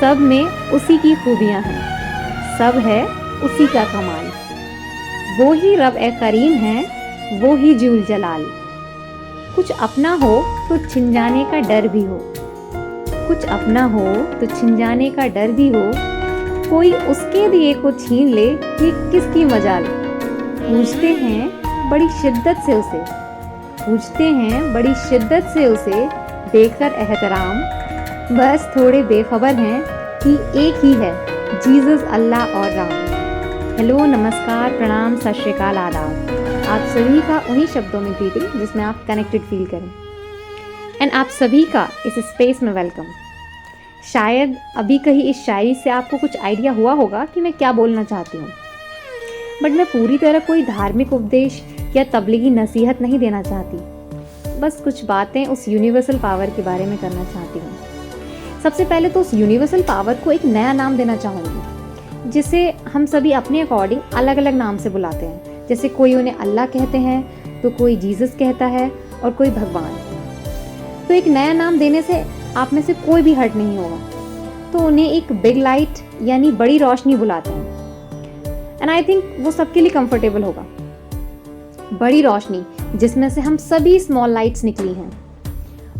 सब में उसी की खूबियाँ हैं, सब है उसी का कमाल। वो ही रब ए करीम है, वो ही जूल जलाल। कुछ अपना हो तो छिन जाने का डर भी हो, कुछ अपना हो तो छिन जाने का डर भी हो। कोई उसके दिए को छीन ले, ये किसकी मजाल। पूछते हैं बड़ी शिद्दत से उसे, पूछते हैं बड़ी शिद्दत से उसे, देकर एहतराम। बस थोड़े बेखबर हैं कि एक ही है, जीसस, अल्लाह और राम। हेलो, नमस्कार, प्रणाम, सत श्री अकाल, आदाब। आप सभी का उन्हीं शब्दों में ग्रीटिंग जिसमें आप कनेक्टेड फील करें। एंड आप सभी का इस स्पेस में वेलकम। शायद अभी कहीं इस शायरी से आपको कुछ आइडिया हुआ होगा कि मैं क्या बोलना चाहती हूँ, बट मैं पूरी तरह कोई धार्मिक उपदेश या तबलीगी नसीहत नहीं देना चाहती। बस कुछ बातें उस यूनिवर्सल पावर के बारे में करना चाहती हूँ। सबसे पहले तो उस यूनिवर्सल पावर को एक नया नाम देना चाहूँगी, जिसे हम सभी अपने अकॉर्डिंग अलग अलग नाम से बुलाते हैं। जैसे कोई उन्हें अल्लाह कहते हैं, तो कोई जीसस कहता है और कोई भगवान। तो एक नया नाम देने से आप में से कोई भी हर्ट नहीं होगा, तो उन्हें एक बिग लाइट यानी बड़ी रोशनी बुलाते हैं। एंड आई थिंक वो सबके लिए कंफर्टेबल होगा। बड़ी रोशनी जिसमें से हम सभी स्मॉल लाइट्स निकली हैं,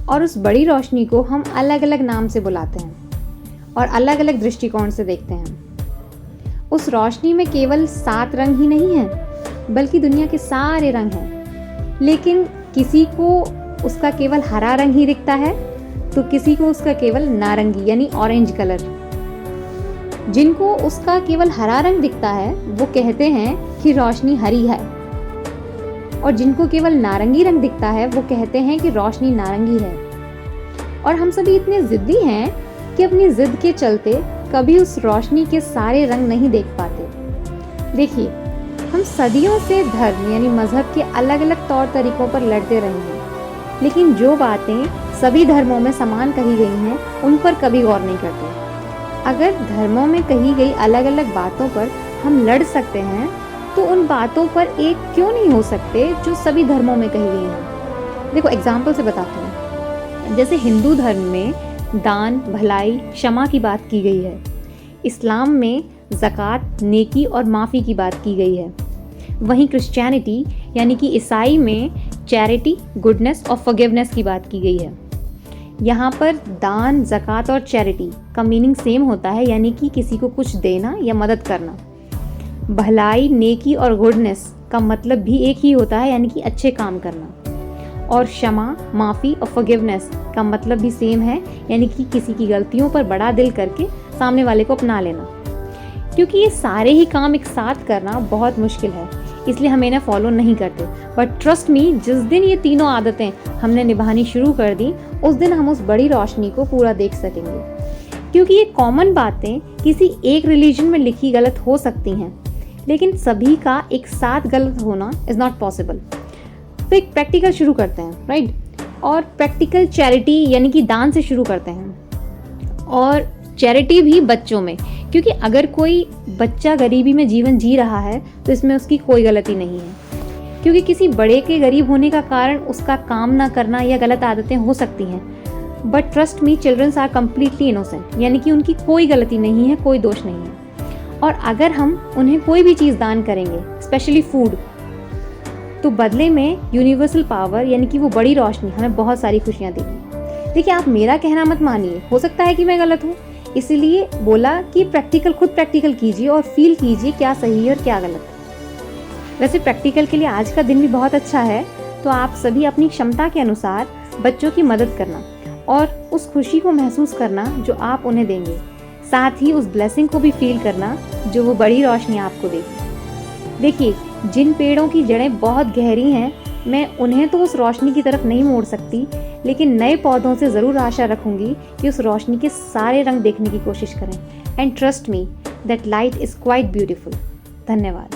और उस बड़ी रोशनी को हम अलग अलग नाम से बुलाते हैं और अलग अलग दृष्टिकोण से देखते हैं। उस रोशनी में केवल 7 रंग ही नहीं हैं, बल्कि दुनिया के सारे रंग हैं। लेकिन किसी को उसका केवल हरा रंग ही दिखता है, तो किसी को उसका केवल नारंगी यानी ऑरेंज कलर। जिनको उसका केवल हरा रंग दिखता है वो कहते हैं कि रोशनी हरी है, और जिनको केवल नारंगी रंग दिखता है वो कहते हैं कि रोशनी नारंगी है। और हम सभी इतने जिद्दी हैं कि अपनी जिद के चलते कभी उस रोशनी के सारे रंग नहीं देख पाते। देखिए, हम सदियों से धर्म यानी मजहब के अलग अलग तौर तरीकों पर लड़ते रहे हैं, लेकिन जो बातें सभी धर्मों में समान कही गई हैं उन पर कभी गौर नहीं करते। अगर धर्मों में कही गई अलग अलग बातों पर हम लड़ सकते हैं, तो उन बातों पर एक क्यों नहीं हो सकते जो सभी धर्मों में कही गई हैं। देखो, एग्जाम्पल से बताती हूँ। जैसे हिंदू धर्म में दान, भलाई, क्षमा की बात की गई है। इस्लाम में ज़कात, नेकी और माफ़ी की बात की गई है। वहीं क्रिश्चियनिटी यानी कि ईसाई में चैरिटी, गुडनेस और फॉरगिवनेस की बात की गई है। यहाँ पर दान, ज़कात और चैरिटी का मीनिंग सेम होता है, यानी कि किसी को कुछ देना या मदद करना। भलाई, नेकी और गुडनेस का मतलब भी एक ही होता है, यानी कि अच्छे काम करना। और क्षमा, माफ़ी और फॉरगिवनेस का मतलब भी सेम है, यानी कि किसी की गलतियों पर बड़ा दिल करके सामने वाले को अपना लेना। क्योंकि ये सारे ही काम एक साथ करना बहुत मुश्किल है, इसलिए हम इन्हें फॉलो नहीं करते। बट ट्रस्ट मी, जिस दिन ये तीनों आदतें हमने निभानी शुरू कर दी, उस दिन हम उस बड़ी रोशनी को पूरा देख सकेंगे। क्योंकि ये कॉमन बातें किसी एक रिलीजन में लिखी गलत हो सकती हैं, लेकिन सभी का एक साथ गलत होना इज़ नॉट पॉसिबल। तो एक प्रैक्टिकल शुरू करते हैं, राइट? और प्रैक्टिकल चैरिटी यानी कि दान से शुरू करते हैं, और चैरिटी भी बच्चों में। क्योंकि अगर कोई बच्चा गरीबी में जीवन जी रहा है तो इसमें उसकी कोई गलती नहीं है, क्योंकि किसी बड़े के गरीब होने का कारण उसका काम ना करना या गलत आदतें हो सकती हैं। But trust me, childrens are completely innocent, यानी कि उनकी कोई गलती नहीं है, कोई दोष नहीं है। और अगर हम उन्हें कोई भी चीज़ दान करेंगे, स्पेशली फूड, तो बदले में यूनिवर्सल पावर यानी कि वो बड़ी रोशनी हमें बहुत सारी खुशियाँ देगी। देखिए, आप मेरा कहना मत मानिए, हो सकता है कि मैं गलत हूँ, इसलिए बोला कि खुद प्रैक्टिकल कीजिए और फील कीजिए क्या सही है और क्या गलत है। वैसे प्रैक्टिकल के लिए आज का दिन भी बहुत अच्छा है, तो आप सभी अपनी क्षमता के अनुसार बच्चों की मदद करना और उस खुशी को महसूस करना जो आप उन्हें देंगे, साथ ही उस ब्लेसिंग को भी फील करना जो वो बड़ी रोशनी आपको देगी। देखिए, जिन पेड़ों की जड़ें बहुत गहरी हैं, मैं उन्हें तो उस रोशनी की तरफ नहीं मोड़ सकती, लेकिन नए पौधों से ज़रूर आशा रखूंगी कि उस रोशनी के सारे रंग देखने की कोशिश करें। And trust me, that light is quite beautiful. धन्यवाद।